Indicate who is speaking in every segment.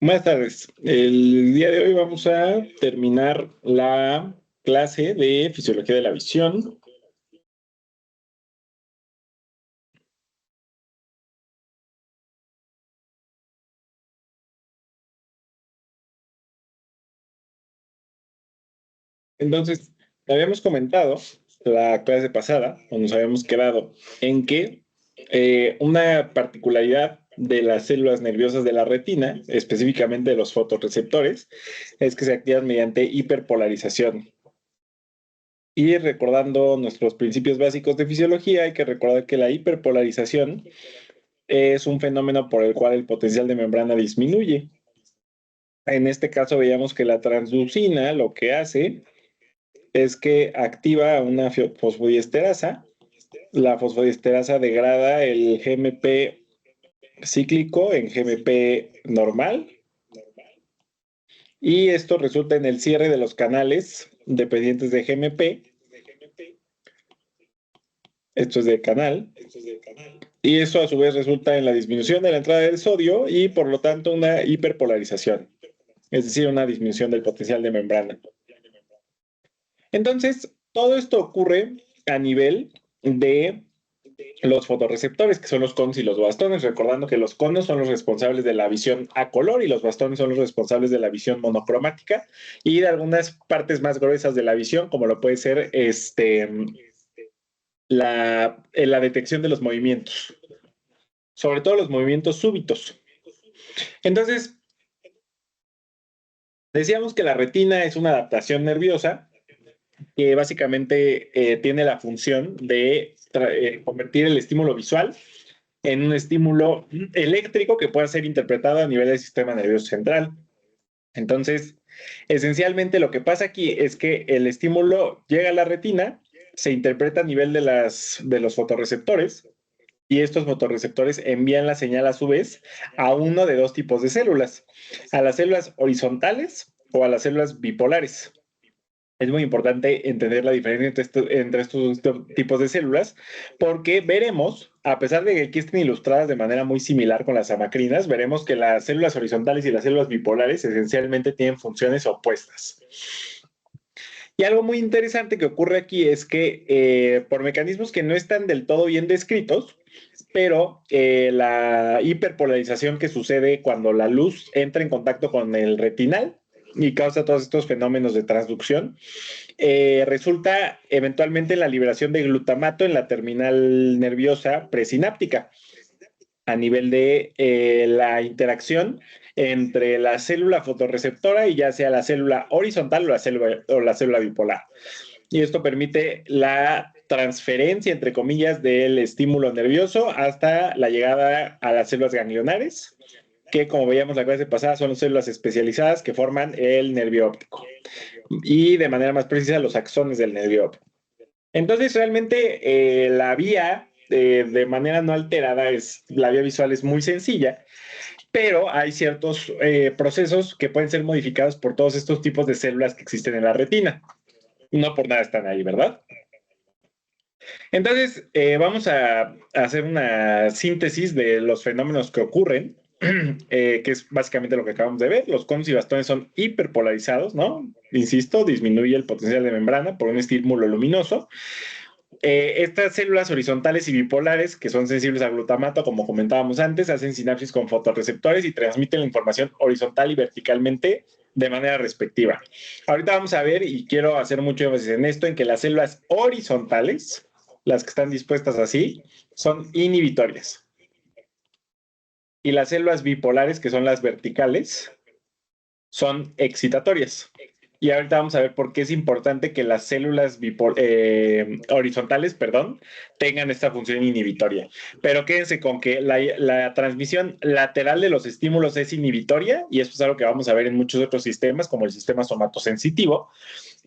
Speaker 1: Buenas tardes. El día de hoy vamos a terminar la clase de Fisiología de la Visión. Entonces, habíamos comentado la clase pasada, o nos habíamos quedado en que una particularidad de las células nerviosas de la retina, específicamente de los fotorreceptores, es que se activan mediante hiperpolarización. Y recordando nuestros principios básicos de fisiología, hay que recordar que la hiperpolarización es un fenómeno por el cual el potencial de membrana disminuye. En este caso veíamos que la transducina lo que hace es que activa una fosfodiesterasa. La fosfodiesterasa degrada el GMP cíclico en GMP normal y esto resulta en el cierre de los canales dependientes de GMP. Esto es de canal. Y eso a su vez resulta en la disminución de la entrada del sodio y por lo tanto una hiperpolarización, es decir, una disminución del potencial de membrana. Entonces, todo esto ocurre a nivel de los fotorreceptores, que son los conos y los bastones, recordando que los conos son los responsables de la visión a color y los bastones son los responsables de la visión monocromática y de algunas partes más gruesas de la visión, como lo puede ser la detección de los movimientos, sobre todo los movimientos súbitos. Entonces, decíamos que la retina es una adaptación nerviosa que básicamente tiene la función de convertir el estímulo visual en un estímulo eléctrico que pueda ser interpretado a nivel del sistema nervioso central. Entonces, esencialmente lo que pasa aquí es que el estímulo llega a la retina, se interpreta a nivel de los fotorreceptores y estos fotorreceptores envían la señal a su vez a uno de dos tipos de células, a las células horizontales o a las células bipolares. Es muy importante entender la diferencia entre estos tipos de células, porque veremos, a pesar de que aquí estén ilustradas de manera muy similar con las amacrinas, veremos que las células horizontales y las células bipolares esencialmente tienen funciones opuestas. Y algo muy interesante que ocurre aquí es que por mecanismos que no están del todo bien descritos, pero la hiperpolarización que sucede cuando la luz entra en contacto con el retinal y causa todos estos fenómenos de transducción, resulta eventualmente en la liberación de glutamato en la terminal nerviosa presináptica a nivel de la interacción entre la célula fotorreceptora y ya sea la célula horizontal o la célula bipolar. Y esto permite la transferencia, entre comillas, del estímulo nervioso hasta la llegada a las células ganglionares, que como veíamos la clase pasada son células especializadas que forman el nervio óptico y de manera más precisa los axones del nervio óptico. Entonces realmente la vía de manera no alterada la vía visual es muy sencilla, pero hay ciertos procesos que pueden ser modificados por todos estos tipos de células que existen en la retina. No por nada están ahí, ¿verdad? Entonces, vamos a hacer una síntesis de los fenómenos que ocurren, que es básicamente lo que acabamos de ver. Los conos y bastones son hiperpolarizados, ¿no? Insisto, disminuye el potencial de membrana por un estímulo luminoso. Estas células horizontales y bipolares, que son sensibles a glutamato, como comentábamos antes, hacen sinapsis con fotorreceptores y transmiten la información horizontal y verticalmente de manera respectiva. Ahorita vamos a ver, y quiero hacer mucho énfasis en esto, en que las células horizontales, las que están dispuestas así, son inhibitorias. Y las células bipolares, que son las verticales, son excitatorias. Y ahorita vamos a ver por qué es importante que las células horizontales, perdón, tengan esta función inhibitoria. Pero quédense con que la transmisión lateral de los estímulos es inhibitoria, y esto es algo que vamos a ver en muchos otros sistemas, como el sistema somatosensitivo,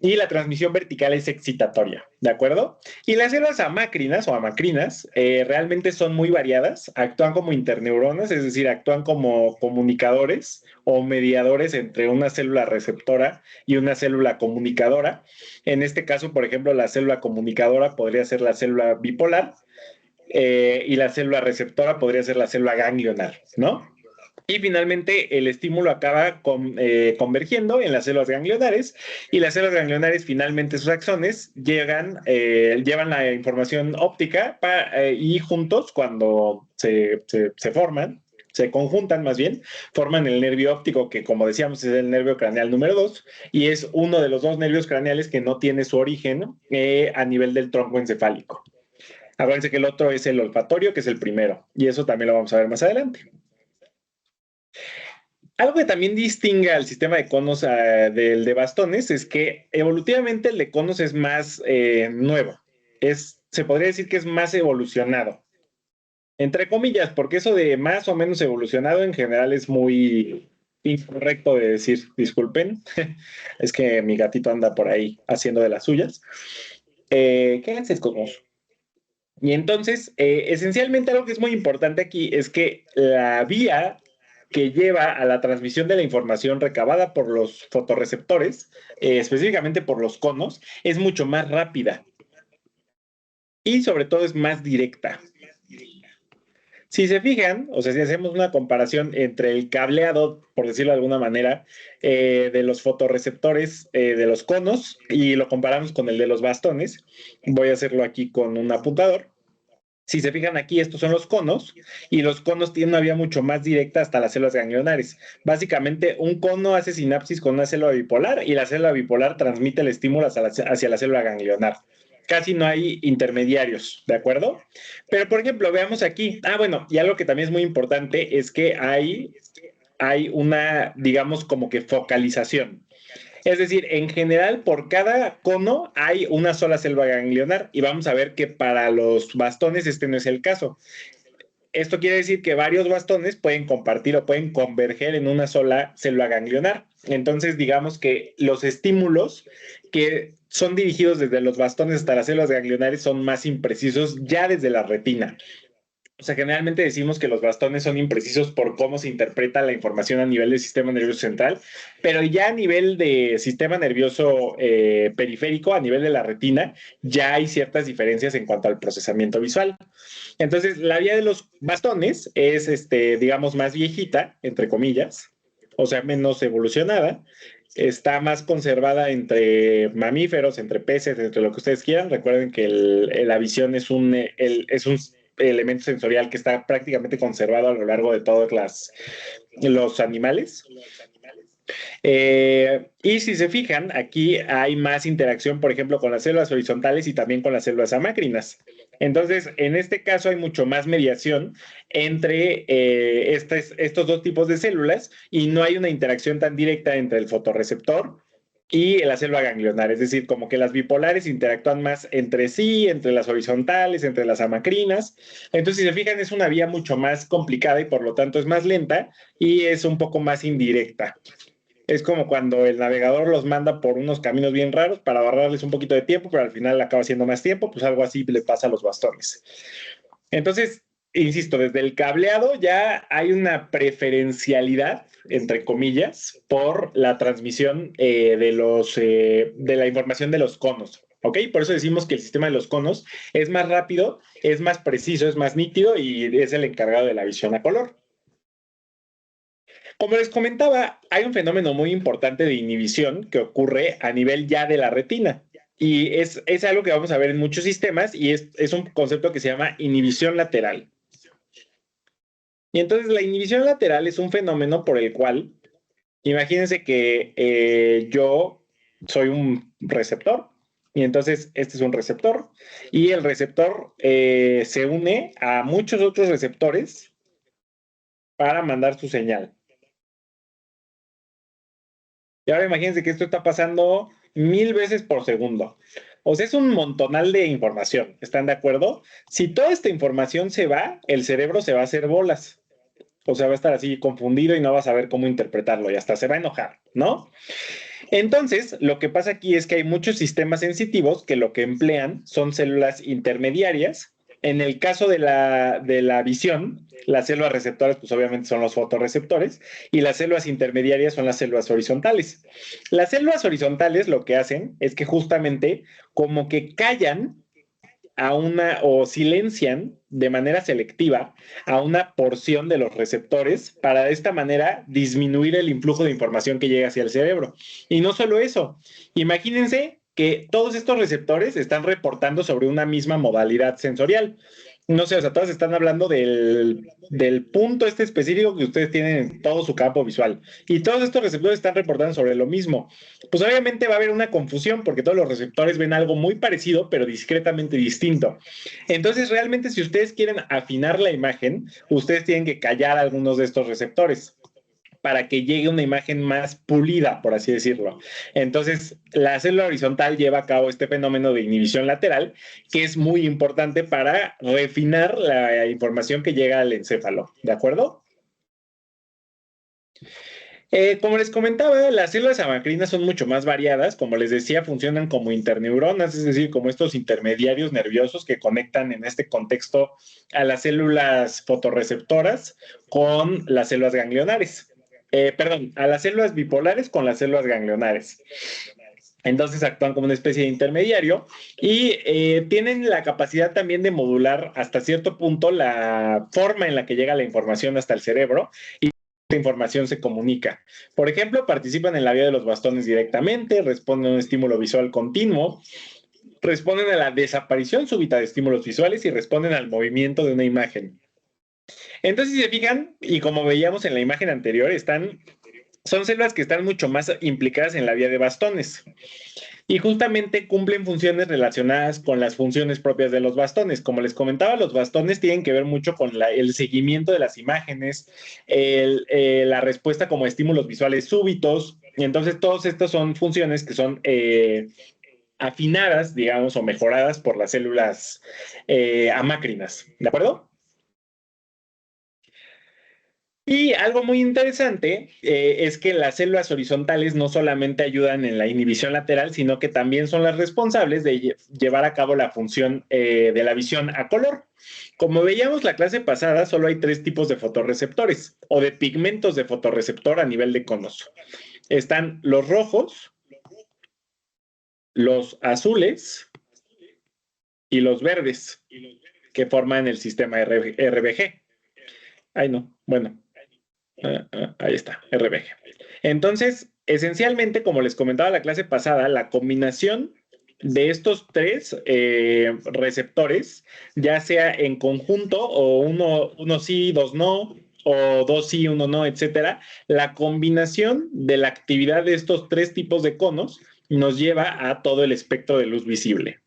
Speaker 1: y la transmisión vertical es excitatoria, ¿de acuerdo? Y las células amácrinas o amacrinas realmente son muy variadas, actúan como interneuronas, es decir, actúan como comunicadores o mediadores entre una célula receptora y una célula comunicadora. En este caso, por ejemplo, la célula comunicadora podría ser la célula bipolar y la célula receptora podría ser la célula ganglionar, ¿no? Y finalmente el estímulo acaba convergiendo en las células ganglionares y las células ganglionares finalmente sus axones llevan la información óptica y juntos cuando se forman, se conjuntan más bien, forman el nervio óptico que como decíamos es el nervio craneal número 2 y es uno de los dos nervios craneales que no tiene su origen a nivel del tronco encefálico. Acuérdense que el otro es el olfatorio, que es el primero, y eso también lo vamos a ver más adelante. Algo que también distingue al sistema de conos del de bastones es que evolutivamente el de conos es más nuevo. Se podría decir que es más evolucionado. Entre comillas, porque eso de más o menos evolucionado en general es muy incorrecto de decir, disculpen. Es que mi gatito anda por ahí haciendo de las suyas. Quédense cosmos. Y entonces, esencialmente algo que es muy importante aquí es que la vía que lleva a la transmisión de la información recabada por los fotorreceptores, específicamente por los conos, es mucho más rápida y sobre todo es más directa. Si se fijan, o sea, si hacemos una comparación entre el cableado, por decirlo de alguna manera, de los fotorreceptores de los conos y lo comparamos con el de los bastones, voy a hacerlo aquí con un apuntador. Si se fijan aquí, estos son los conos y los conos tienen una vía mucho más directa hasta las células ganglionares. Básicamente, un cono hace sinapsis con una célula bipolar y la célula bipolar transmite el estímulo hacia la célula ganglionar. Casi no hay intermediarios, ¿de acuerdo? Pero, por ejemplo, veamos aquí. Bueno, y algo que también es muy importante es que hay una, digamos, como que focalización. Es decir, en general, por cada cono hay una sola célula ganglionar y vamos a ver que para los bastones este no es el caso. Esto quiere decir que varios bastones pueden compartir o pueden converger en una sola célula ganglionar. Entonces, digamos que los estímulos que son dirigidos desde los bastones hasta las células ganglionares son más imprecisos ya desde la retina. O sea, generalmente decimos que los bastones son imprecisos por cómo se interpreta la información a nivel del sistema nervioso central, pero ya a nivel de sistema nervioso periférico, a nivel de la retina, ya hay ciertas diferencias en cuanto al procesamiento visual. Entonces, la vía de los bastones es, digamos, más viejita, entre comillas, o sea, menos evolucionada. Está más conservada entre mamíferos, entre peces, entre lo que ustedes quieran. Recuerden que la visión es es un elemento sensorial que está prácticamente conservado a lo largo de todos los animales. Y si se fijan, aquí hay más interacción, por ejemplo, con las células horizontales y también con las células amácrinas. Entonces, en este caso hay mucho más mediación entre estos dos tipos de células y no hay una interacción tan directa entre el fotorreceptor y la célula ganglionar, es decir, como que las bipolares interactúan más entre sí, entre las horizontales, entre las amacrinas. Entonces, si se fijan, es una vía mucho más complicada y por lo tanto es más lenta y es un poco más indirecta. Es como cuando el navegador los manda por unos caminos bien raros para ahorrarles un poquito de tiempo, pero al final acaba siendo más tiempo, pues algo así le pasa a los bastones. Entonces, insisto, desde el cableado ya hay una preferencialidad, entre comillas, por la transmisión de la información de los conos. ¿Ok? Por eso decimos que el sistema de los conos es más rápido, es más preciso, es más nítido y es el encargado de la visión a color. Como les comentaba, hay un fenómeno muy importante de inhibición que ocurre a nivel ya de la retina. Y es algo que vamos a ver en muchos sistemas y es un concepto que se llama inhibición lateral. Y entonces la inhibición lateral es un fenómeno por el cual, imagínense que yo soy un receptor y entonces este es un receptor y el receptor se une a muchos otros receptores para mandar su señal. Y ahora imagínense que esto está pasando 1000 veces por segundo. O sea, es un montonal de información. ¿Están de acuerdo? Si toda esta información se va, el cerebro se va a hacer bolas. O sea, va a estar así confundido y no va a saber cómo interpretarlo y hasta se va a enojar, ¿no? Entonces, lo que pasa aquí es que hay muchos sistemas sensitivos que lo que emplean son células intermediarias. En el caso de la visión, las células receptoras, pues obviamente son los fotorreceptores, y las células intermediarias son las células horizontales. Las células horizontales lo que hacen es que justamente como que callan a una o silencian de manera selectiva a una porción de los receptores para de esta manera disminuir el influjo de información que llega hacia el cerebro. Y no solo eso, imagínense que todos estos receptores están reportando sobre una misma modalidad sensorial. No sé, o sea, todas están hablando del punto este específico que ustedes tienen en todo su campo visual. Y todos estos receptores están reportando sobre lo mismo. Pues obviamente va a haber una confusión porque todos los receptores ven algo muy parecido, pero discretamente distinto. Entonces, realmente, si ustedes quieren afinar la imagen, ustedes tienen que callar algunos de estos receptores para que llegue una imagen más pulida, por así decirlo. Entonces, la célula horizontal lleva a cabo este fenómeno de inhibición lateral, que es muy importante para refinar la información que llega al encéfalo, ¿de acuerdo? Como les comentaba, las células amacrinas son mucho más variadas. Como les decía, funcionan como interneuronas, es decir, como estos intermediarios nerviosos que conectan en este contexto a las células fotorreceptoras con las células ganglionares. Perdón, a las células bipolares con las células ganglionares. Entonces actúan como una especie de intermediario y tienen la capacidad también de modular hasta cierto punto la forma en la que llega la información hasta el cerebro y información se comunica. Por ejemplo, participan en la vía de los bastones directamente, responden a un estímulo visual continuo, responden a la desaparición súbita de estímulos visuales y responden al movimiento de una imagen. Entonces, si se fijan, y como veíamos en la imagen anterior, son células que están mucho más implicadas en la vía de bastones y justamente cumplen funciones relacionadas con las funciones propias de los bastones. Como les comentaba, los bastones tienen que ver mucho con el seguimiento de las imágenes, la respuesta como estímulos visuales súbitos, y entonces todas estas son funciones que son afinadas, digamos, o mejoradas por las células amácrinas, ¿de acuerdo? Y algo muy interesante es que las células horizontales no solamente ayudan en la inhibición lateral, sino que también son las responsables de llevar a cabo la función de la visión a color. Como veíamos la clase pasada, solo hay 3 tipos de fotorreceptores o de pigmentos de fotorreceptor a nivel de conos. Están los rojos, los azules y los verdes, que forman el sistema RBG. Ay, no, bueno. Ahí está, RBG. Entonces, esencialmente, como les comentaba la clase pasada, la combinación de estos 3 receptores, ya sea en conjunto o uno sí, 2 no, o 2 sí, 1 no, etcétera, la combinación de la actividad de estos 3 tipos de conos nos lleva a todo el espectro de luz visible.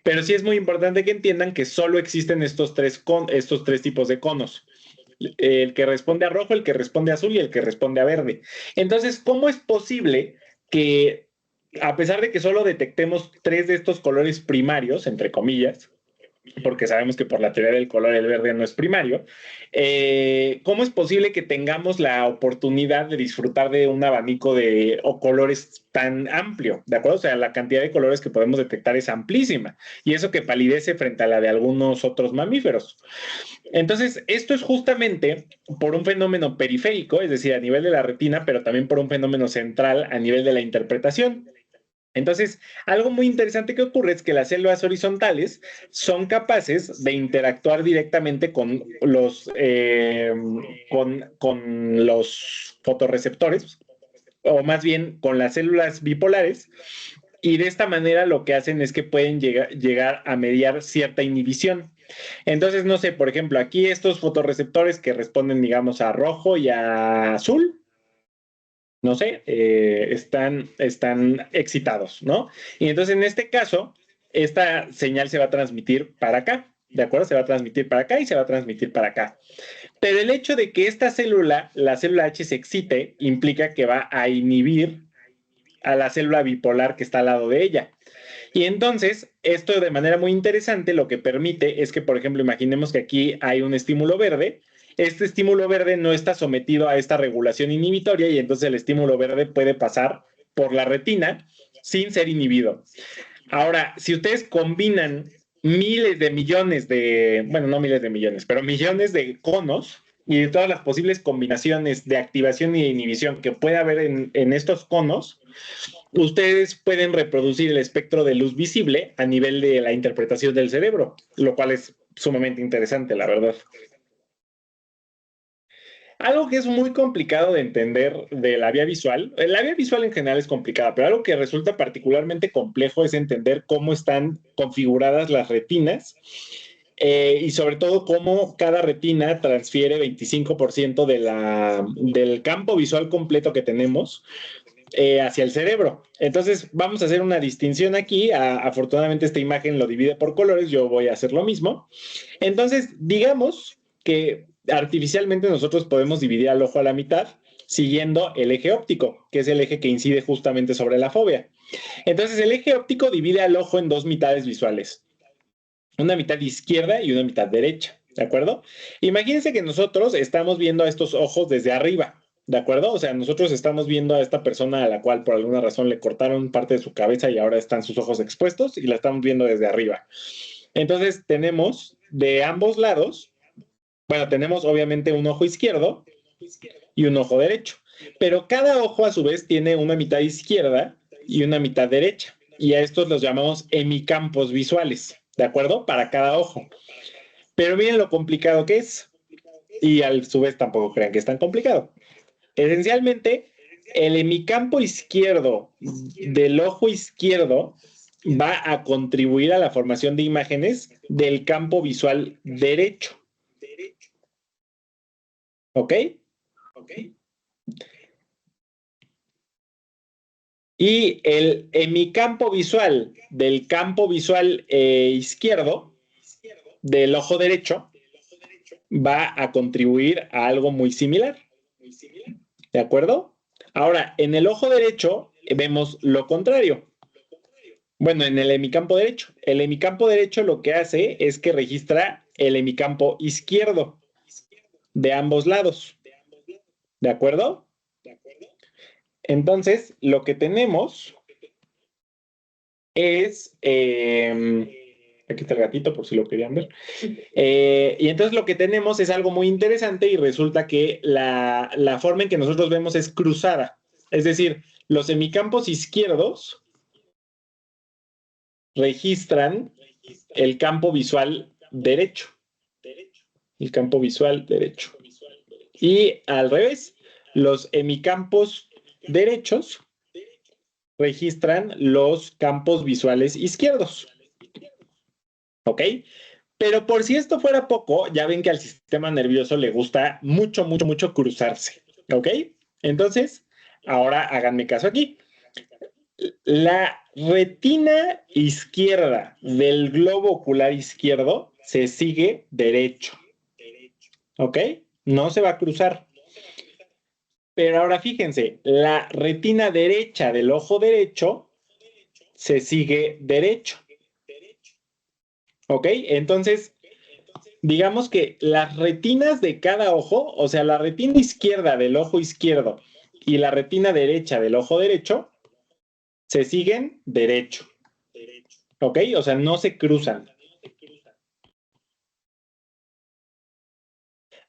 Speaker 1: Pero sí es muy importante que entiendan que solo existen estos 3 tipos de conos. El que responde a rojo, el que responde a azul y el que responde a verde. Entonces, ¿cómo es posible que, a pesar de que solo detectemos 3 de estos colores primarios, entre comillas, porque sabemos que por la teoría del color el verde no es primario, ¿cómo es posible que tengamos la oportunidad de disfrutar de un abanico de o colores tan amplio? ¿De acuerdo? O sea, la cantidad de colores que podemos detectar es amplísima y eso que palidece frente a la de algunos otros mamíferos. Entonces, esto es justamente por un fenómeno periférico, es decir, a nivel de la retina, pero también por un fenómeno central a nivel de la interpretación. Entonces, algo muy interesante que ocurre es que las células horizontales son capaces de interactuar directamente con los fotorreceptores, o más bien con las células bipolares, y de esta manera lo que hacen es que pueden llegar a mediar cierta inhibición. Entonces, no sé, por ejemplo, aquí estos fotorreceptores que responden, digamos, a rojo y a azul, no sé, están excitados, ¿no? Y entonces, en este caso, esta señal se va a transmitir para acá, ¿de acuerdo? Se va a transmitir para acá y se va a transmitir para acá. Pero el hecho de que esta célula, la célula H, se excite, implica que va a inhibir a la célula bipolar que está al lado de ella. Y entonces, esto de manera muy interesante lo que permite es que, por ejemplo, imaginemos que aquí hay un estímulo verde. Este estímulo verde no está sometido a esta regulación inhibitoria y entonces el estímulo verde puede pasar por la retina sin ser inhibido. Ahora, si ustedes combinan miles de millones de, bueno, no miles de millones, pero millones de conos y de todas las posibles combinaciones de activación y de inhibición que puede haber en estos conos, ustedes pueden reproducir el espectro de luz visible a nivel de la interpretación del cerebro, lo cual es sumamente interesante, la verdad. Algo que es muy complicado de entender de la vía visual en general es complicada, pero algo que resulta particularmente complejo es entender cómo están configuradas las retinas y sobre todo cómo cada retina transfiere 25% del campo visual completo que tenemos hacia el cerebro. Entonces, vamos a hacer una distinción aquí. Afortunadamente, esta imagen lo divide por colores. Yo voy a hacer lo mismo. Entonces, digamos que artificialmente nosotros podemos dividir al ojo a la mitad siguiendo el eje óptico, que es el eje que incide justamente sobre la fobia. Entonces, el eje óptico divide al ojo en dos mitades visuales, una mitad izquierda y una mitad derecha, ¿de acuerdo? Imagínense que nosotros estamos viendo a estos ojos desde arriba, ¿de acuerdo? O sea, nosotros estamos viendo a esta persona a la cual por alguna razón le cortaron parte de su cabeza y ahora están sus ojos expuestos y la estamos viendo desde arriba. Entonces tenemos de ambos lados, bueno, tenemos obviamente un ojo izquierdo y un ojo derecho, pero cada ojo a su vez tiene una mitad izquierda y una mitad derecha, y a estos los llamamos hemicampos visuales, ¿de acuerdo? Para cada ojo. Pero miren lo complicado que es, y a su vez tampoco crean que es tan complicado. Esencialmente, el hemicampo izquierdo del ojo izquierdo va a contribuir a la formación de imágenes del campo visual derecho. ¿Ok? Y el hemicampo visual del campo visual izquierdo del ojo derecho va a contribuir a algo muy similar. ¿De acuerdo? Ahora, en el ojo derecho vemos lo contrario. Bueno, en el hemicampo derecho. El hemicampo derecho lo que hace es que registra el hemicampo izquierdo de ambos lados. ¿De acuerdo? Entonces, lo que tenemos es... aquí está el gatito por si lo querían ver. Y entonces lo que tenemos es algo muy interesante y resulta que la forma en que nosotros vemos es cruzada. Es decir, los hemicampos izquierdos registran el campo visual derecho. El campo visual derecho. Y al revés, los hemicampos derechos registran los campos visuales izquierdos. ¿Ok? Pero por si esto fuera poco, ya ven que al sistema nervioso le gusta mucho, mucho, mucho cruzarse. ¿Ok? Entonces, ahora háganme caso aquí. La retina izquierda del globo ocular izquierdo se sigue derecho. ¿Ok? No se va a cruzar. Pero ahora fíjense, la retina derecha del ojo derecho se sigue derecho. ¿Ok? Entonces, digamos que las retinas de cada ojo, o sea, la retina izquierda del ojo izquierdo y la retina derecha del ojo derecho, se siguen derecho. ¿Ok? O sea, no se cruzan.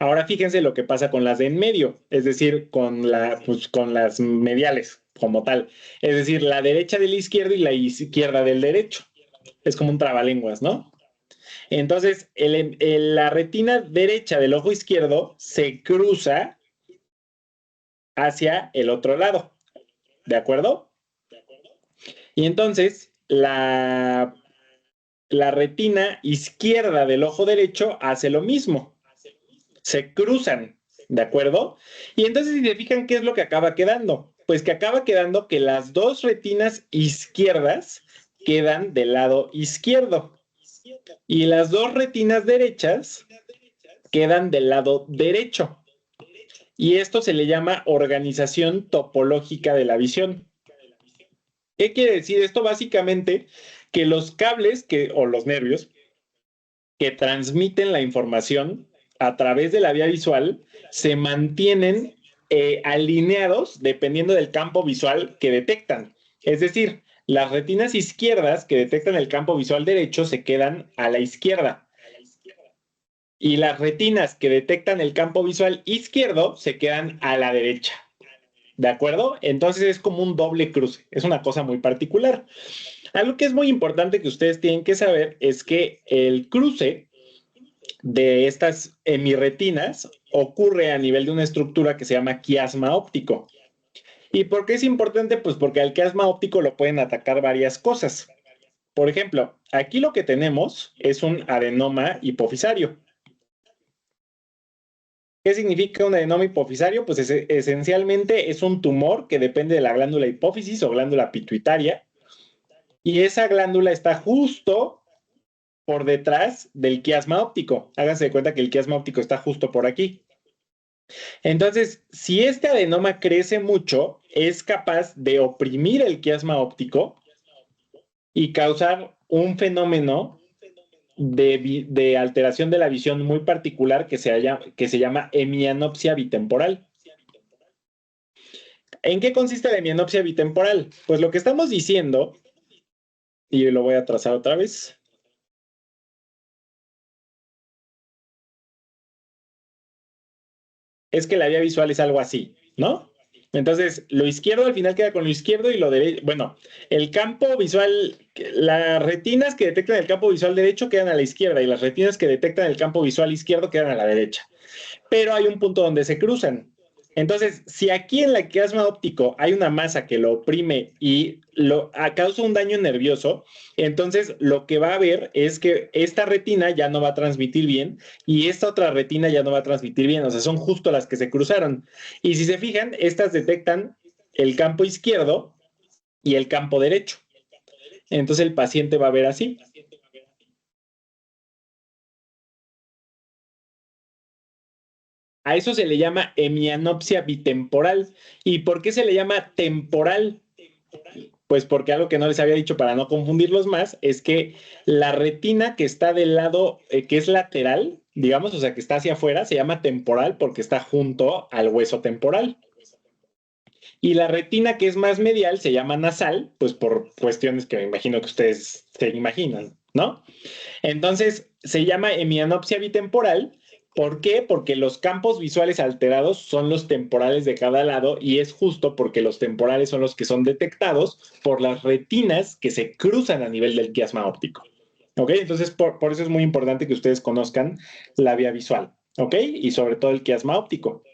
Speaker 1: Ahora fíjense lo que pasa con las de en medio, es decir, pues, con las mediales como tal. Es decir, la derecha del izquierdo y la izquierda del derecho. Es como un trabalenguas, ¿no? Entonces, la retina derecha del ojo izquierdo se cruza hacia el otro lado. ¿De acuerdo? Y entonces, la retina izquierda del ojo derecho hace lo mismo. Se cruzan, ¿de acuerdo? Y entonces, si se fijan, ¿qué es lo que acaba quedando? Pues que acaba quedando que las dos retinas izquierdas quedan del lado izquierdo y las dos retinas derechas quedan del lado derecho. Y esto se le llama organización topológica de la visión. ¿Qué quiere decir esto? Básicamente que los cables o los nervios que transmiten la información a través de la vía visual se mantienen alineados dependiendo del campo visual que detectan. Es decir, las retinas izquierdas que detectan el campo visual derecho se quedan a la izquierda. Y las retinas que detectan el campo visual izquierdo se quedan a la derecha. ¿de acuerdo? Entonces es como un doble cruce, es una cosa muy particular. Algo que es muy importante que ustedes tienen que saber es que el cruce de estas hemirretinas ocurre a nivel de una estructura que se llama quiasma óptico. ¿Y por qué es importante? Pues porque al quiasma óptico lo pueden atacar varias cosas. Por ejemplo, aquí lo que tenemos es un adenoma hipofisario. ¿Qué significa un adenoma hipofisario? Pues esencialmente es un tumor que depende de la glándula hipófisis o glándula pituitaria, y esa glándula está justo por detrás del quiasma óptico. Háganse de cuenta que el quiasma óptico está justo por aquí. Entonces, si este adenoma crece mucho, es capaz de oprimir el quiasma óptico y causar un fenómeno de alteración de la visión muy particular que se llama hemianopsia bitemporal. ¿En qué consiste la hemianopsia bitemporal? Pues lo que estamos diciendo, y lo voy a trazar otra vez, es que la vía visual es algo así, ¿no? Entonces, lo izquierdo al final queda con lo izquierdo y lo derecho, bueno, el campo visual, las retinas que detectan el campo visual derecho quedan a la izquierda y las retinas que detectan el campo visual izquierdo quedan a la derecha. Pero hay un punto donde se cruzan. Entonces, si aquí en la quiasma óptico hay una masa que lo oprime y causa un daño nervioso, entonces lo que va a haber es que esta retina ya no va a transmitir bien y esta otra retina ya no va a transmitir bien. O sea, son justo las que se cruzaron. Y si se fijan, estas detectan el campo izquierdo y el campo derecho. Entonces el paciente va a ver así. A eso se le llama hemianopsia bitemporal. ¿Y por qué se le llama temporal? Pues porque algo que no les había dicho para no confundirlos más es que la retina que está del lado que es lateral, digamos, o sea, que está hacia afuera, se llama temporal porque está junto al hueso temporal. Y la retina que es más medial se llama nasal, pues por cuestiones que me imagino que ustedes se imaginan, ¿no? Entonces, se llama hemianopsia bitemporal. ¿Por qué? Porque los campos visuales alterados son los temporales de cada lado y es justo porque los temporales son los que son detectados por las retinas que se cruzan a nivel del quiasma óptico. ¿Ok? Entonces, por eso es muy importante que ustedes conozcan la vía visual. ¿Ok? Y sobre todo el quiasma óptico.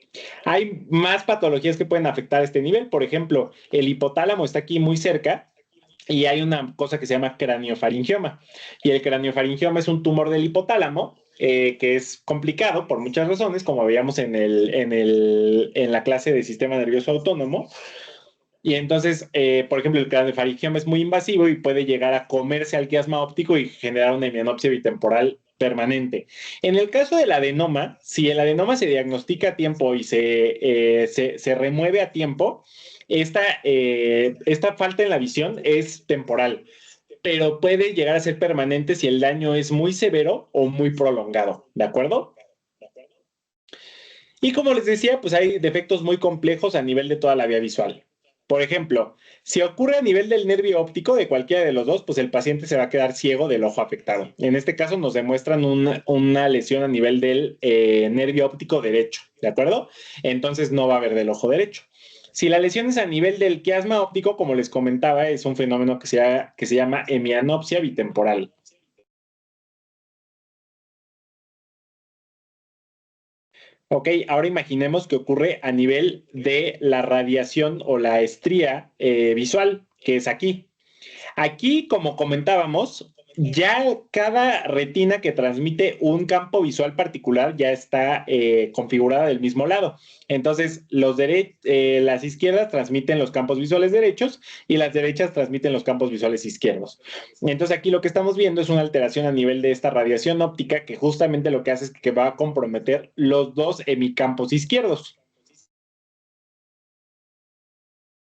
Speaker 1: Hay más patologías que pueden afectar este nivel. Por ejemplo, el hipotálamo está aquí muy cerca y hay una cosa que se llama craniofaringioma. Y el craniofaringioma es un tumor del hipotálamo que es complicado por muchas razones, como veíamos en la clase de sistema nervioso autónomo. Y entonces, por ejemplo, el craniofaringioma es muy invasivo y puede llegar a comerse al quiasma óptico y generar una hemianopsia bitemporal permanente. En el caso del adenoma, si el adenoma se diagnostica a tiempo y se remueve a tiempo, esta falta en la visión es temporal, pero puede llegar a ser permanente si el daño es muy severo o muy prolongado, ¿de acuerdo? Y como les decía, pues hay defectos muy complejos a nivel de toda la vía visual. Por ejemplo, si ocurre a nivel del nervio óptico de cualquiera de los dos, pues el paciente se va a quedar ciego del ojo afectado. En este caso nos demuestran una lesión a nivel del nervio óptico derecho, ¿de acuerdo? Entonces no va a haber del ojo derecho. Si la lesión es a nivel del quiasma óptico, como les comentaba, es un fenómeno que se llama hemianopsia bitemporal. Ok, ahora imaginemos que ocurre a nivel de la radiación o la estría visual, que es aquí. Aquí, como comentábamos, ya cada retina que transmite un campo visual particular ya está configurada del mismo lado. Entonces, las izquierdas transmiten los campos visuales derechos y las derechas transmiten los campos visuales izquierdos. Entonces, aquí lo que estamos viendo es una alteración a nivel de esta radiación óptica que justamente lo que hace es que va a comprometer los dos hemicampos izquierdos.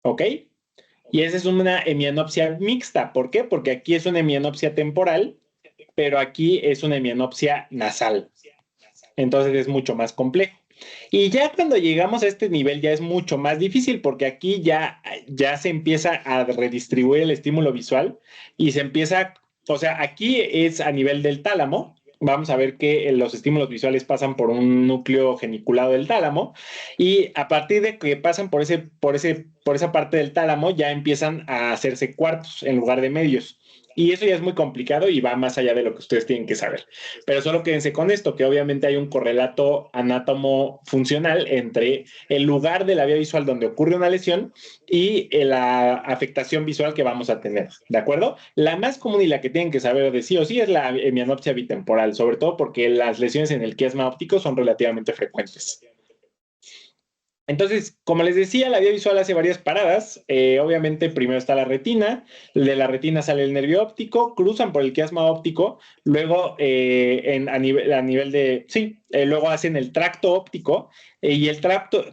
Speaker 1: ¿Ok? Y esa es una hemianopsia mixta. ¿Por qué? Porque aquí es una hemianopsia temporal, pero aquí es una hemianopsia nasal. Entonces es mucho más complejo. Y ya cuando llegamos a este nivel ya es mucho más difícil porque aquí ya se empieza a redistribuir el estímulo visual y se empieza, o sea, aquí es a nivel del tálamo vamos a ver que los estímulos visuales pasan por un núcleo geniculado del tálamo y a partir de que pasan por esa parte del tálamo ya empiezan a hacerse cuartos en lugar de medios. Y eso ya es muy complicado y va más allá de lo que ustedes tienen que saber. Pero solo quédense con esto, que obviamente hay un correlato anátomo-funcional entre el lugar de la vía visual donde ocurre una lesión y la afectación visual que vamos a tener, ¿de acuerdo? La más común y la que tienen que saber de sí o sí es la hemianopsia bitemporal, sobre todo porque las lesiones en el quiasma óptico son relativamente frecuentes. Entonces, como les decía, la vía visual hace varias paradas. Obviamente, primero está la retina, de la retina sale el nervio óptico, cruzan por el quiasma óptico, luego a nivel de, sí, luego hacen el tracto óptico y el tracto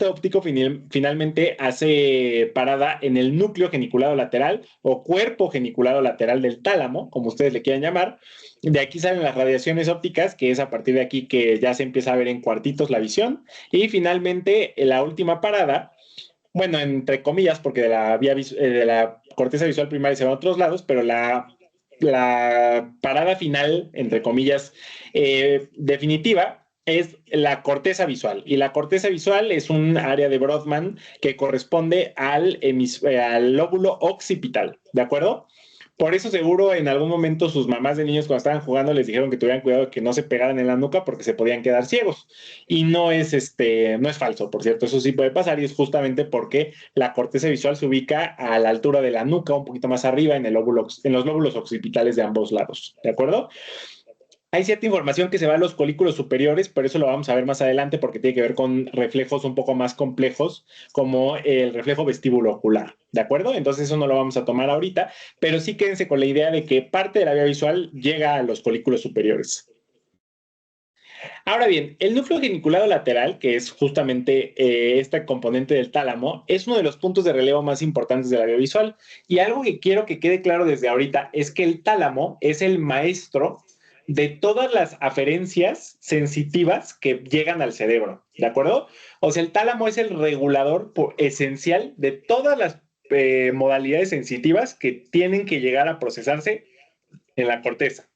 Speaker 1: óptico finalmente hace parada en el núcleo geniculado lateral o cuerpo geniculado lateral del tálamo, como ustedes le quieran llamar. De aquí salen las radiaciones ópticas, que es a partir de aquí que ya se empieza a ver en cuartitos la visión. Y finalmente, la última parada, bueno, entre comillas, porque de la corteza visual primaria se va a otros lados, pero la parada final, entre comillas, definitiva, es la corteza visual. Y la corteza visual es un área de Brodmann que corresponde al lóbulo occipital, ¿de acuerdo? Por eso seguro en algún momento sus mamás de niños cuando estaban jugando les dijeron que tuvieran cuidado de que no se pegaran en la nuca porque se podían quedar ciegos. Y no es falso, por cierto, eso sí puede pasar y es justamente porque la corteza visual se ubica a la altura de la nuca, un poquito más arriba en los lóbulos occipitales de ambos lados, ¿de acuerdo? Hay cierta información que se va a los colículos superiores, pero eso lo vamos a ver más adelante porque tiene que ver con reflejos un poco más complejos, como el reflejo vestíbulo ocular, ¿de acuerdo? Entonces eso no lo vamos a tomar ahorita, pero sí quédense con la idea de que parte de la vía visual llega a los colículos superiores. Ahora bien, el núcleo geniculado lateral, que es justamente este componente del tálamo, es uno de los puntos de relevo más importantes de la vía visual. Y algo que quiero que quede claro desde ahorita es que el tálamo es el maestro de todas las aferencias sensitivas que llegan al cerebro, ¿de acuerdo? O sea, el tálamo es el regulador esencial de todas las modalidades sensitivas que tienen que llegar a procesarse en la corteza.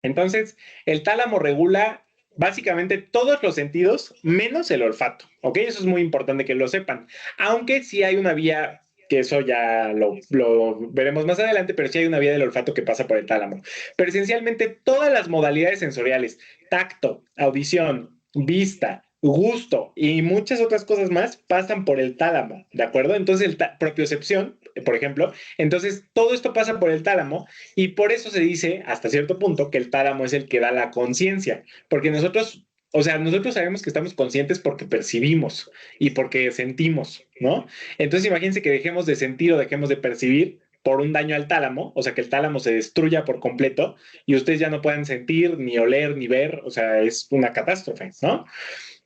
Speaker 1: Entonces, el tálamo regula básicamente todos los sentidos menos el olfato, ¿ok? Eso es muy importante que lo sepan. Aunque sí hay una vía, que eso ya lo veremos más adelante, pero sí hay una vía del olfato que pasa por el tálamo. Pero esencialmente todas las modalidades sensoriales, tacto, audición, vista, gusto y muchas otras cosas más pasan por el tálamo, ¿de acuerdo? Entonces, propiocepción, por ejemplo, entonces todo esto pasa por el tálamo y por eso se dice, hasta cierto punto, que el tálamo es el que da la conciencia, porque nosotros, o sea, nosotros sabemos que estamos conscientes porque percibimos y porque sentimos, ¿no? Entonces imagínense que dejemos de sentir o dejemos de percibir por un daño al tálamo, o sea, que el tálamo se destruya por completo y ustedes ya no puedan sentir, ni oler, ni ver, o sea, es una catástrofe, ¿no?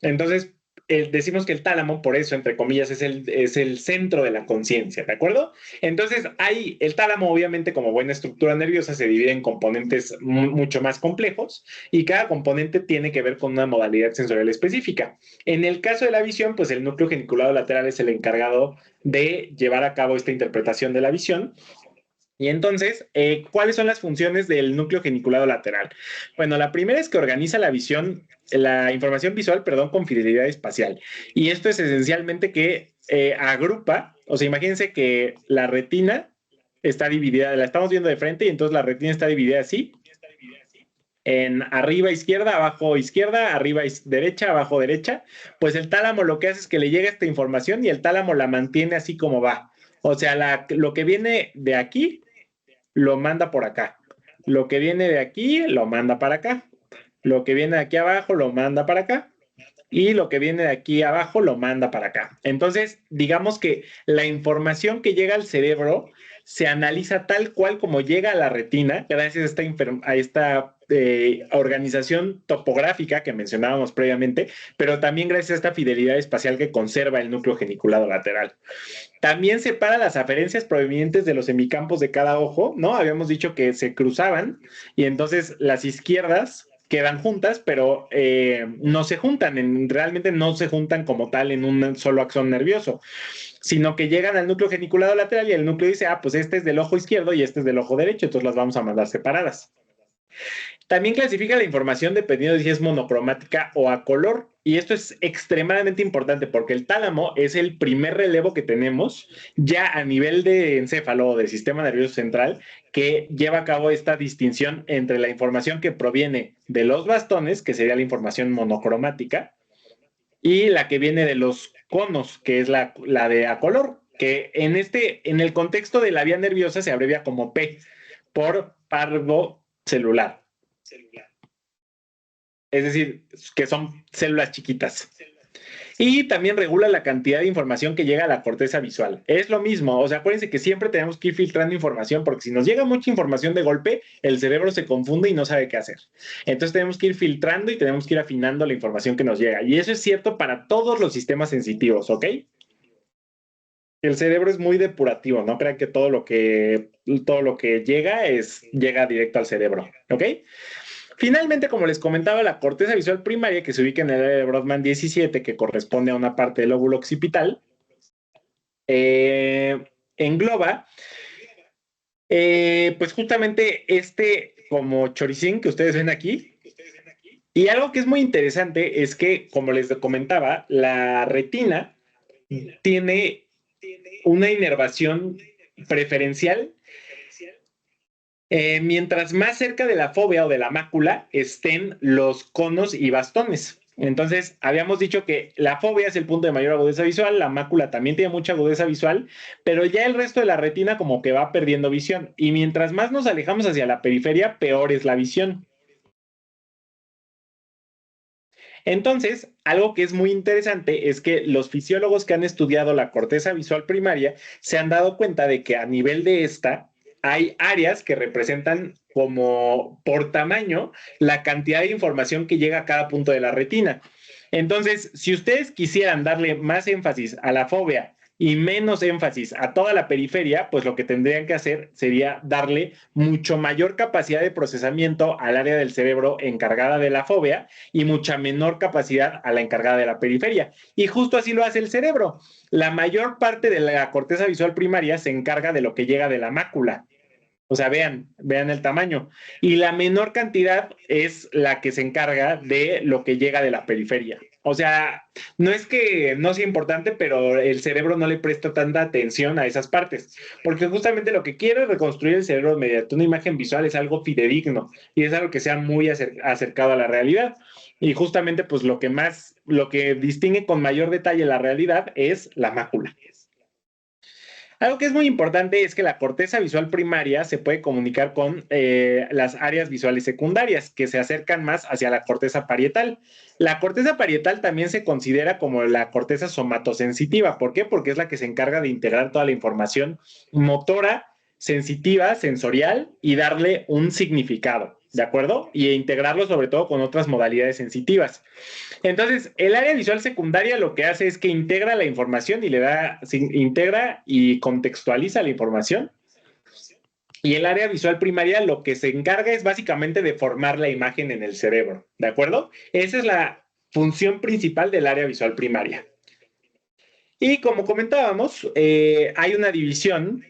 Speaker 1: Entonces, decimos que el tálamo, por eso, entre comillas, es el centro de la conciencia, ¿de acuerdo? Entonces, ahí el tálamo, obviamente, como buena estructura nerviosa, se divide en componentes mucho más complejos y cada componente tiene que ver con una modalidad sensorial específica. En el caso de la visión, pues el núcleo geniculado lateral es el encargado de llevar a cabo esta interpretación de la visión. Y entonces, ¿cuáles son las funciones del núcleo geniculado lateral? Bueno, la primera es que organiza la visión, la información visual, perdón, con fidelidad espacial. Y esto es esencialmente que agrupa, o sea, imagínense que la retina está dividida, la estamos viendo de frente y entonces la retina está dividida así, en arriba izquierda, arriba derecha, abajo derecha, pues el tálamo lo que hace es que le llega esta información y el tálamo la mantiene así como va. O sea, lo que viene de aquí lo manda por acá. Lo que viene de aquí lo manda para acá. Lo que viene de aquí abajo lo manda para acá. Y lo que viene de aquí abajo lo manda para acá. Entonces, digamos que la información que llega al cerebro se analiza tal cual como llega a la retina, gracias a esta organización topográfica que mencionábamos previamente, pero también gracias a esta fidelidad espacial que conserva el núcleo geniculado lateral. También separa las aferencias provenientes de los hemicampos de cada ojo, ¿no? Habíamos dicho que se cruzaban y entonces las izquierdas quedan juntas, pero no se juntan, realmente no se juntan como tal en un solo axón nervioso, sino que llegan al núcleo geniculado lateral y el núcleo dice, ah, pues este es del ojo izquierdo y este es del ojo derecho, entonces las vamos a mandar separadas. También clasifica la información dependiendo de si es monocromática o a color. Y esto es extremadamente importante porque el tálamo es el primer relevo que tenemos ya a nivel de encéfalo o del sistema nervioso central que lleva a cabo esta distinción entre la información que proviene de los bastones, que sería la información monocromática, y la que viene de los conos, que es la de a color, que en el contexto de la vía nerviosa se abrevia como P, por parvo celular. Es decir, que son células chiquitas. Y también regula la cantidad de información que llega a la corteza visual. Es lo mismo, o sea, acuérdense que siempre tenemos que ir filtrando información porque si nos llega mucha información de golpe, el cerebro se confunde y no sabe qué hacer. Entonces tenemos que ir filtrando y tenemos que ir afinando la información que nos llega. Y eso es cierto para todos los sistemas sensitivos, ¿ok? El cerebro es muy depurativo, no crean que todo lo que llega directo al cerebro, ¿ok? Finalmente, como les comentaba, la corteza visual primaria, que se ubica en el área de Brodmann 17, que corresponde a una parte del lóbulo occipital, engloba, pues justamente como choricín que ustedes ven aquí. Y algo que es muy interesante es que, como les comentaba, la retina tiene una inervación preferencial mientras más cerca de la fóvea o de la mácula estén los conos y bastones. Entonces, habíamos dicho que la fóvea es el punto de mayor agudeza visual, la mácula también tiene mucha agudeza visual, pero ya el resto de la retina como que va perdiendo visión. Y mientras más nos alejamos hacia la periferia, peor es la visión. Entonces, algo que es muy interesante es que los fisiólogos que han estudiado la corteza visual primaria se han dado cuenta de que a nivel de esta hay áreas que representan como por tamaño la cantidad de información que llega a cada punto de la retina. Entonces, si ustedes quisieran darle más énfasis a la fóvea y menos énfasis a toda la periferia, pues lo que tendrían que hacer sería darle mucho mayor capacidad de procesamiento al área del cerebro encargada de la fóvea y mucha menor capacidad a la encargada de la periferia. Y justo así lo hace el cerebro. La mayor parte de la corteza visual primaria se encarga de lo que llega de la mácula. O sea, vean el tamaño. Y la menor cantidad es la que se encarga de lo que llega de la periferia. O sea, no es que no sea importante, pero el cerebro no le presta tanta atención a esas partes, porque justamente lo que quiere reconstruir el cerebro mediante una imagen visual es algo fidedigno y es algo que sea muy acercado a la realidad. Y justamente, pues lo que distingue con mayor detalle la realidad es la mácula. Algo que es muy importante es que la corteza visual primaria se puede comunicar con las áreas visuales secundarias, que se acercan más hacia la corteza parietal. La corteza parietal también se considera como la corteza somatosensitiva. ¿Por qué? Porque es la que se encarga de integrar toda la información motora, sensitiva, sensorial y darle un significado, ¿de acuerdo? Y integrarlo sobre todo con otras modalidades sensitivas. Entonces, el área visual secundaria lo que hace es que integra la información y integra y contextualiza la información. Y el área visual primaria lo que se encarga es básicamente de formar la imagen en el cerebro, ¿de acuerdo? Esa es la función principal del área visual primaria. Y como comentábamos, hay una división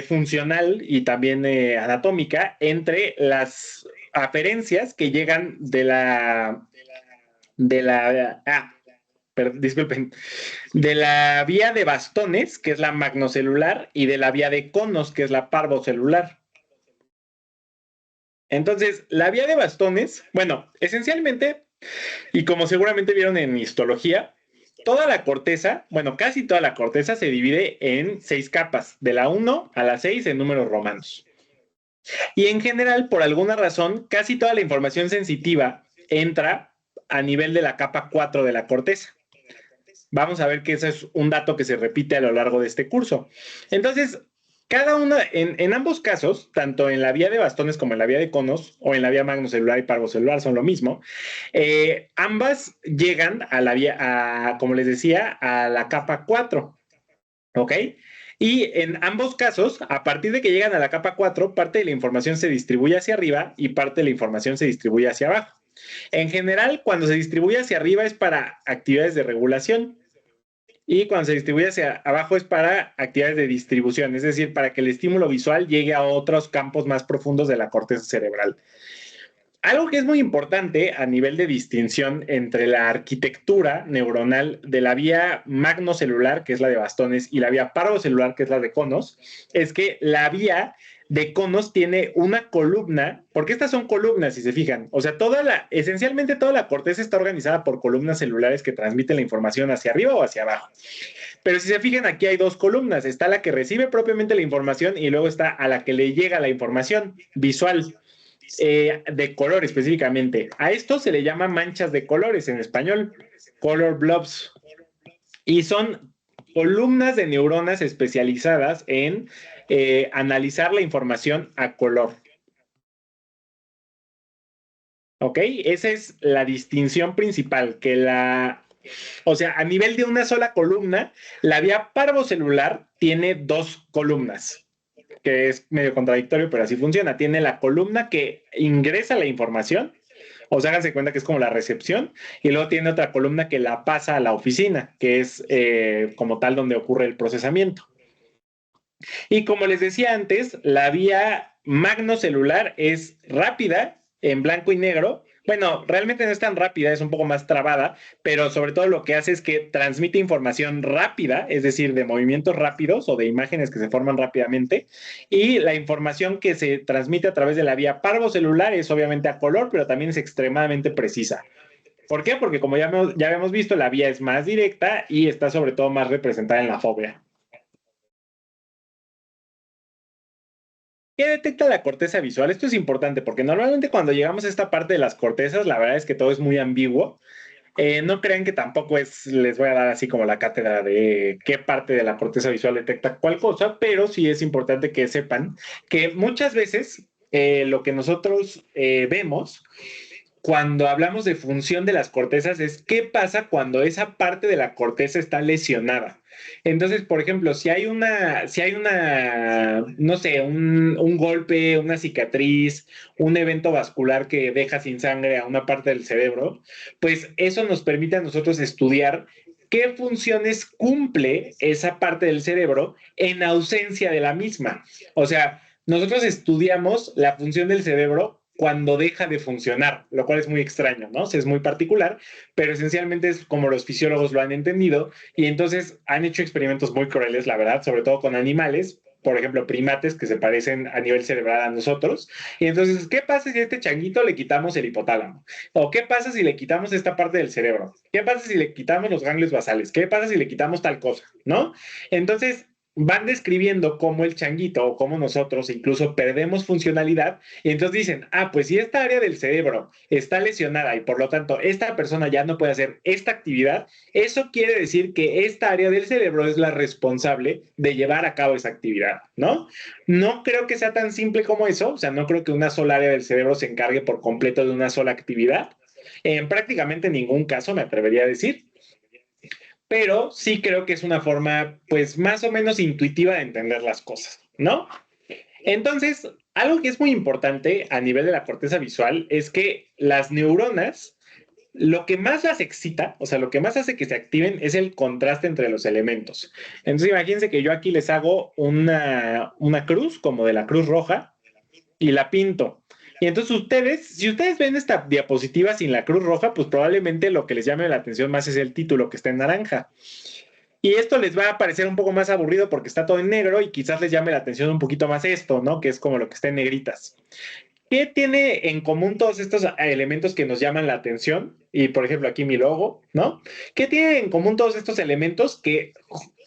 Speaker 1: funcional y también anatómica entre las aferencias que llegan disculpen, de la vía de bastones, que es la magnocelular, y de la vía de conos, que es la parvocelular. Entonces, la vía de bastones, bueno, esencialmente, y como seguramente vieron en histología, toda la corteza, bueno, casi toda la corteza se divide en 6 capas, de la 1 a la 6 en números romanos. Y en general, por alguna razón, casi toda la información sensitiva entra a nivel de la capa 4 de la corteza. Vamos a ver que ese es un dato que se repite a lo largo de este curso. Entonces, cada una, en ambos casos, tanto en la vía de bastones como en la vía de conos, o en la vía magnocelular y parvocelular son lo mismo, ambas llegan a la vía, como les decía, a la capa 4, ¿ok? Y en ambos casos, a partir de que llegan a la capa 4, parte de la información se distribuye hacia arriba y parte de la información se distribuye hacia abajo. En general, cuando se distribuye hacia arriba es para actividades de regulación y cuando se distribuye hacia abajo es para actividades de distribución, es decir, para que el estímulo visual llegue a otros campos más profundos de la corteza cerebral. Algo que es muy importante a nivel de distinción entre la arquitectura neuronal de la vía magnocelular, que es la de bastones, y la vía parvocelular, que es la de conos, es que la vía de conos tiene una columna, porque estas son columnas, si se fijan. O sea, esencialmente toda la corteza está organizada por columnas celulares que transmiten la información hacia arriba o hacia abajo. Pero si se fijan, aquí hay dos columnas. Está la que recibe propiamente la información y luego está a la que le llega la información visual. De color específicamente. A esto se le llama manchas de colores en español, color blobs. Y son columnas de neuronas especializadas en analizar la información a color. ¿Ok? Esa es la distinción principal, o sea, a nivel de una sola columna, la vía parvocelular tiene dos columnas, que es medio contradictorio, pero así funciona. Tiene la columna que ingresa la información, o sea, háganse cuenta que es como la recepción, y luego tiene otra columna que la pasa a la oficina, que es como tal donde ocurre el procesamiento. Y como les decía antes, la vía magnocelular es rápida, en blanco y negro. Bueno, realmente no es tan rápida, es un poco más trabada, pero sobre todo lo que hace es que transmite información rápida, es decir, de movimientos rápidos o de imágenes que se forman rápidamente, y la información que se transmite a través de la vía parvocelular es obviamente a color, pero también es extremadamente precisa. ¿Por qué? Porque como ya habíamos visto, la vía es más directa y está sobre todo más representada en la fóvea. ¿Qué detecta la corteza visual? Esto es importante porque normalmente cuando llegamos a esta parte de las cortezas, la verdad es que todo es muy ambiguo. No crean que tampoco les voy a dar así como la cátedra de qué parte de la corteza visual detecta cuál cosa, pero sí es importante que sepan que muchas veces lo que nosotros vemos cuando hablamos de función de las cortezas es qué pasa cuando esa parte de la corteza está lesionada. Entonces, por ejemplo, no sé, un golpe, una cicatriz, un evento vascular que deja sin sangre a una parte del cerebro, pues eso nos permite a nosotros estudiar qué funciones cumple esa parte del cerebro en ausencia de la misma. O sea, nosotros estudiamos la función del cerebro cuando deja de funcionar, lo cual es muy extraño, ¿no? O sea, es muy particular, pero esencialmente es como los fisiólogos lo han entendido y entonces han hecho experimentos muy crueles, la verdad, sobre todo con animales, por ejemplo, primates que se parecen a nivel cerebral a nosotros. Y entonces, ¿qué pasa si a este changuito le quitamos el hipotálamo? ¿O qué pasa si le quitamos esta parte del cerebro? ¿Qué pasa si le quitamos los ganglios basales? ¿Qué pasa si le quitamos tal cosa? ¿No? Entonces, van describiendo cómo el changuito o cómo nosotros incluso perdemos funcionalidad y entonces dicen, pues si esta área del cerebro está lesionada y por lo tanto esta persona ya no puede hacer esta actividad, eso quiere decir que esta área del cerebro es la responsable de llevar a cabo esa actividad, ¿no? No creo que sea tan simple como eso, o sea, no creo que una sola área del cerebro se encargue por completo de una sola actividad. En prácticamente ningún caso me atrevería a decir, pero sí creo que es una forma, pues, más o menos intuitiva de entender las cosas, ¿no? Entonces, algo que es muy importante a nivel de la corteza visual es que las neuronas, lo que más las excita, o sea, lo que más hace que se activen es el contraste entre los elementos. Entonces, imagínense que yo aquí les hago una cruz, como de la Cruz Roja, y la pinto. Y entonces si ustedes ven esta diapositiva sin la Cruz Roja, pues probablemente lo que les llame la atención más es el título que está en naranja. Y esto les va a parecer un poco más aburrido porque está todo en negro y quizás les llame la atención un poquito más esto, ¿no? Que es como lo que está en negritas. ¿Qué tiene en común todos estos elementos que nos llaman la atención? Y por ejemplo, aquí mi logo, ¿no? ¿Qué tienen en común todos estos elementos que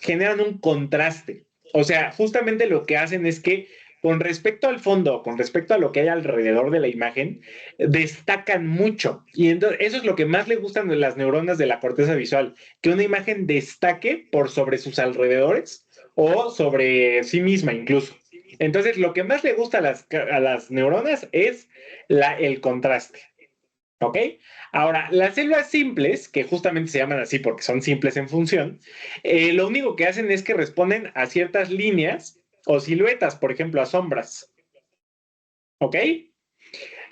Speaker 1: generan un contraste? O sea, justamente lo que hacen es que con respecto al fondo, con respecto a lo que hay alrededor de la imagen, destacan mucho. Y entonces eso es lo que más le gustan de las neuronas de la corteza visual, que una imagen destaque por sobre sus alrededores o sobre sí misma incluso. Entonces, lo que más le gusta a las neuronas es el contraste. ¿Ok? Ahora, las células simples, que justamente se llaman así porque son simples en función, lo único que hacen es que responden a ciertas líneas o siluetas, por ejemplo, a sombras. ¿Ok?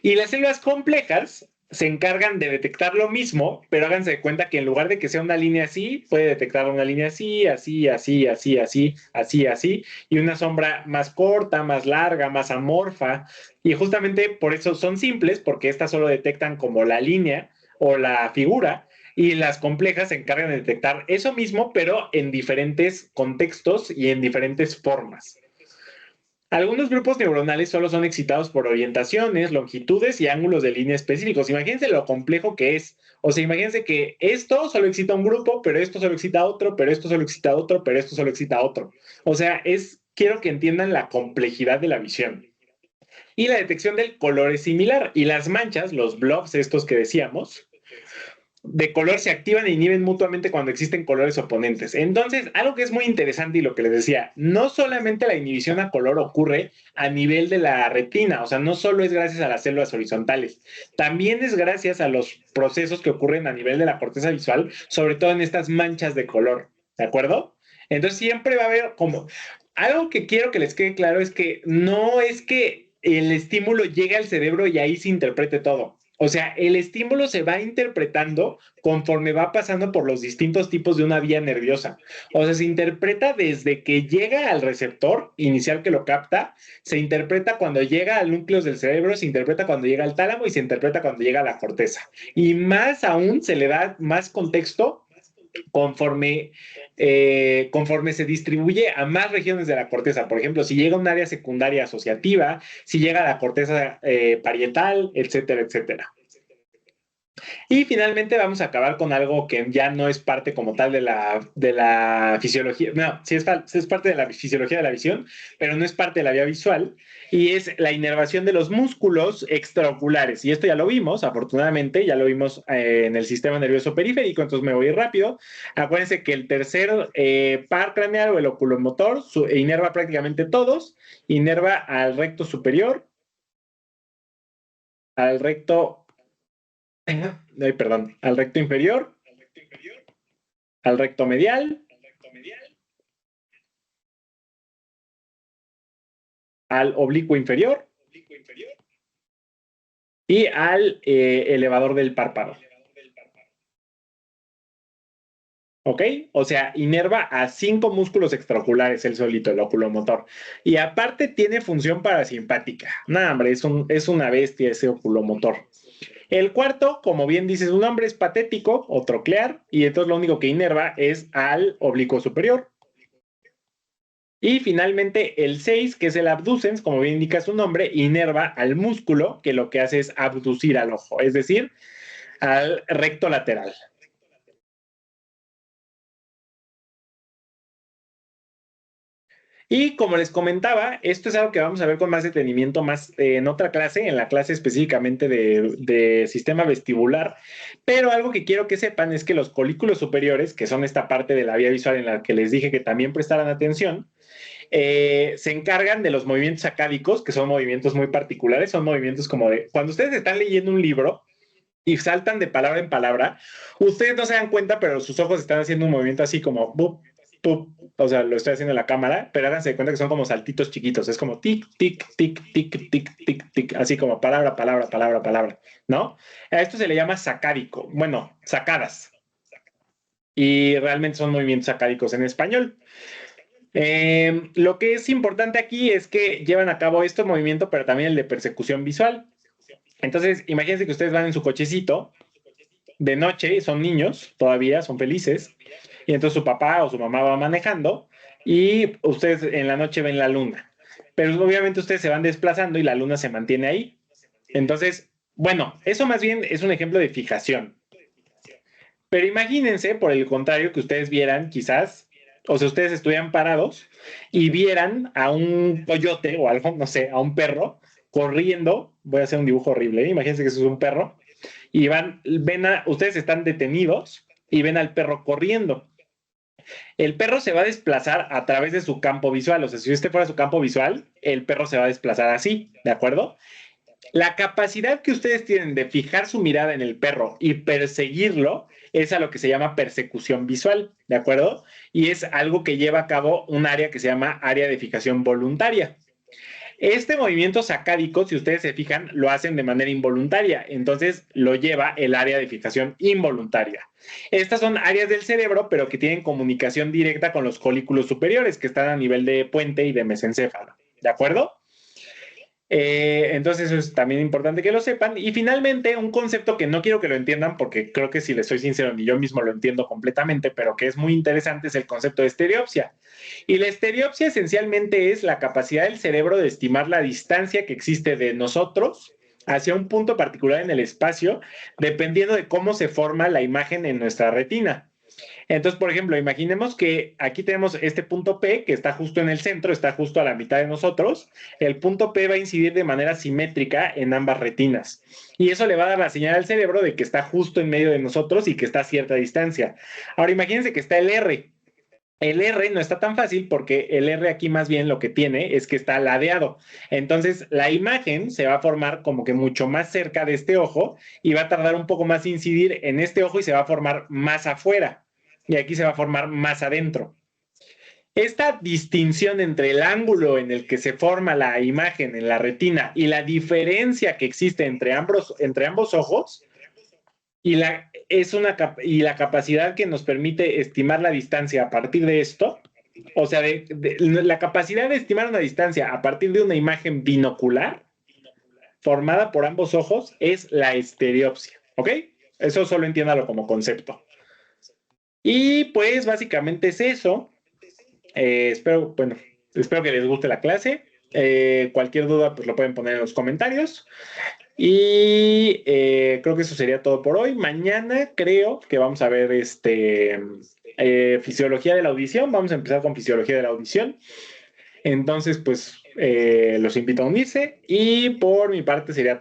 Speaker 1: Y las células complejas se encargan de detectar lo mismo, pero háganse de cuenta que en lugar de que sea una línea así, puede detectar una línea así, así, así, así, así, así, así, y una sombra más corta, más larga, más amorfa. Y justamente por eso son simples, porque estas solo detectan como la línea o la figura, y las complejas se encargan de detectar eso mismo, pero en diferentes contextos y en diferentes formas. Algunos grupos neuronales solo son excitados por orientaciones, longitudes y ángulos de línea específicos. Imagínense lo complejo que es. O sea, imagínense que esto solo excita a un grupo, pero esto solo excita a otro, pero esto solo excita a otro, pero esto solo excita a otro. O sea, quiero que entiendan la complejidad de la visión. Y la detección del color es similar. Y las manchas, los blobs estos que decíamos, de color se activan e inhiben mutuamente cuando existen colores oponentes. Entonces, algo que es muy interesante y lo que les decía, no solamente la inhibición a color ocurre a nivel de la retina, o sea, no solo es gracias a las células horizontales, también es gracias a los procesos que ocurren a nivel de la corteza visual, sobre todo en estas manchas de color, ¿de acuerdo? Entonces, siempre va a haber como... Algo que quiero que les quede claro es que no es que el estímulo llegue al cerebro y ahí se interprete todo. O sea, el estímulo se va interpretando conforme va pasando por los distintos tipos de una vía nerviosa. O sea, se interpreta desde que llega al receptor inicial que lo capta, se interpreta cuando llega al núcleo del cerebro, se interpreta cuando llega al tálamo y se interpreta cuando llega a la corteza. Y más aún se le da más contexto conforme, conforme se distribuye a más regiones de la corteza. Por ejemplo, si llega a un área secundaria asociativa, si llega a la corteza parietal, etcétera, etcétera. Y finalmente vamos a acabar con algo que ya no es parte como tal de la fisiología, no, sí es parte de la fisiología de la visión, pero no es parte de la vía visual, y es la inervación de los músculos extraoculares. Y esto ya lo vimos, afortunadamente, ya lo vimos en el sistema nervioso periférico, entonces me voy rápido. Acuérdense que el tercer par craneal o el oculomotor inerva prácticamente todos, inerva al recto superior, al recto, perdón, al recto inferior, al recto medial, al oblicuo inferior y al elevador del párpado. ¿Ok? O sea, inerva a 5 músculos extraoculares el solito, el oculomotor. Y aparte tiene función parasimpática. No, hombre, es una bestia ese oculomotor. El cuarto, como bien dice su nombre, es patético o troclear, y entonces lo único que inerva es al oblicuo superior. Y finalmente el 6, que es el abducens, como bien indica su nombre, inerva al músculo, que lo que hace es abducir al ojo, es decir, al recto lateral. Y como les comentaba, esto es algo que vamos a ver con más detenimiento más en otra clase, en la clase específicamente de sistema vestibular. Pero algo que quiero que sepan es que los colículos superiores, que son esta parte de la vía visual en la que les dije que también prestaran atención, se encargan de los movimientos acádicos, que son movimientos muy particulares, son movimientos como de, cuando ustedes están leyendo un libro y saltan de palabra en palabra, ustedes no se dan cuenta, pero sus ojos están haciendo un movimiento así como, bup, bup, o sea, lo estoy haciendo en la cámara, pero háganse de cuenta que son como saltitos chiquitos, es como tic, tic, tic, tic, tic, tic, tic, así como palabra, palabra, palabra, palabra, ¿no? A esto se le llama sacádico, bueno, sacadas, y realmente son movimientos sacádicos en español. Lo que es importante aquí es que llevan a cabo este movimiento, pero también el de persecución visual. Entonces, imagínense que ustedes van en su cochecito de noche, son niños todavía, son felices, y entonces su papá o su mamá va manejando y ustedes en la noche ven la luna. Pero obviamente ustedes se van desplazando y la luna se mantiene ahí. Entonces, bueno, eso más bien es un ejemplo de fijación. Pero imagínense, por el contrario, que ustedes vieran quizás, o sea, ustedes estuvieran parados y vieran a un coyote o algo, no sé, a un perro corriendo. Voy a hacer un dibujo horrible, ¿eh? Imagínense que eso es un perro. Y ustedes están detenidos y ven al perro corriendo. El perro se va a desplazar a través de su campo visual. O sea, si usted fuera su campo visual, el perro se va a desplazar así, ¿de acuerdo? La capacidad que ustedes tienen de fijar su mirada en el perro y perseguirlo es a lo que se llama persecución visual, ¿de acuerdo? Y es algo que lleva a cabo un área que se llama área de fijación voluntaria. Este movimiento sacádico, si ustedes se fijan, lo hacen de manera involuntaria, entonces lo lleva el área de fijación involuntaria. Estas son áreas del cerebro, pero que tienen comunicación directa con los colículos superiores, que están a nivel de puente y de mesencéfalo. ¿De acuerdo? Entonces eso es también importante que lo sepan. Y finalmente, un concepto que no quiero que lo entiendan, porque creo que si les soy sincero, ni yo mismo lo entiendo completamente, pero que es muy interesante, es el concepto de estereopsia. Y la estereopsia esencialmente es la capacidad del cerebro de estimar la distancia que existe de nosotros hacia un punto particular en el espacio, dependiendo de cómo se forma la imagen en nuestra retina. Entonces, por ejemplo, imaginemos que aquí tenemos este punto P que está justo en el centro, está justo a la mitad de nosotros. El punto P va a incidir de manera simétrica en ambas retinas. Y eso le va a dar la señal al cerebro de que está justo en medio de nosotros y que está a cierta distancia. Ahora, imagínense que está el R. El R no está tan fácil porque el R aquí más bien lo que tiene es que está ladeado. Entonces la imagen se va a formar como que mucho más cerca de este ojo y va a tardar un poco más incidir en este ojo y se va a formar más afuera. Y aquí se va a formar más adentro. Esta distinción entre el ángulo en el que se forma la imagen en la retina y la diferencia que existe entre ambos ojos y la capacidad que nos permite estimar la distancia a partir de esto, o sea, la capacidad de estimar una distancia a partir de una imagen binocular formada por ambos ojos es la estereopsia, ¿ok? Eso solo entiéndalo como concepto. Y pues básicamente es eso. Espero que les guste la clase. Cualquier duda, pues lo pueden poner en los comentarios. Y creo que eso sería todo por hoy. Mañana creo que vamos a ver fisiología de la audición. Vamos a empezar con fisiología de la audición. Entonces, pues los invito a unirse. Y por mi parte sería